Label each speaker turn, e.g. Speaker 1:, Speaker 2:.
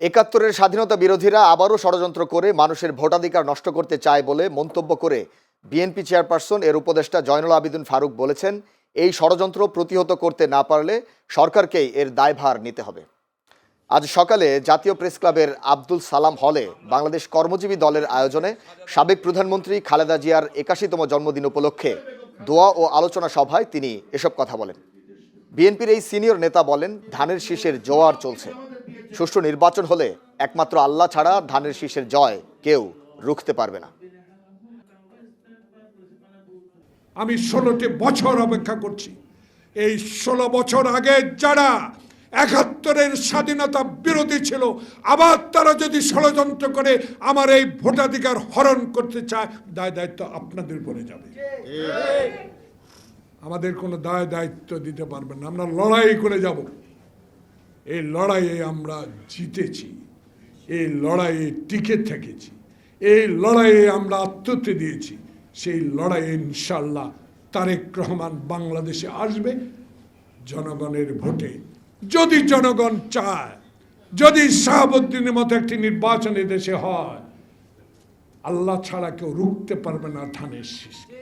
Speaker 1: একাত্তরের স্বাধীনতা বিরোধীরা আবারও ষড়যন্ত্র করে মানুষের ভোটাধিকার নষ্ট করতে চায় বলে মন্তব্য করে বিএনপি চেয়ারপারসন এর উপদেষ্টা জয়নুল আবেদিন ফারুক বলেছেন, এই ষড়যন্ত্র প্রতিহত করতে না পারলে সরকারকেই এর দায়ভার নিতে হবে। আজ সকালে জাতীয় প্রেস ক্লাবের আব্দুল সালাম হলে বাংলাদেশ কর্মজীবী দলের আয়োজনে সাবেক প্রধানমন্ত্রী খালেদা জিয়ার ৮১তম জন্মদিন উপলক্ষে দোয়া ও আলোচনা সভায় তিনি এসব কথা বলেন। বিএনপির এই সিনিয়র নেতা বলেন, ধানের শীষের জোয়ার চলছে। সুষ্ঠু নির্বাচন হলে একমাত্র আল্লাহ ছাড়া ধানের শীষের জয় কেউ রুখতে পারবে না।
Speaker 2: আমি ১৬টি বছর অপেক্ষা করছি। এই ১৬ বছর আগে যারা ৭১-এর স্বাধীনতা বিরোধী ছিল, আবার তারা যদি ষড়যন্ত্র করে আমার এই ভোটাধিকার হরণ করতে চায়, দায় দায়িত্ব আপনাদের উপরে যাবে। আমাদের কোনো দায় দায়িত্ব দিতে পারবেন না। আমরা লড়াই করে যাব। এই লড়াইয়ে আমরা জিতেছি, এই লড়াইয়ে টিকে থেকেছি, এই লড়াইয়ে আমরা আত্মহত্যা দিয়েছি। সেই লড়াইয়ে ইনশাল্লাহ তারেক রহমান বাংলাদেশে আসবে জনগণের ভোটে। যদি জনগণ চায়, যদি শাহাবুদ্দিনের মতো একটি নির্বাচন দেশে হয়, আল্লাহ ছাড়া কেউ রুখতে পারবে না ধানের শীষকে।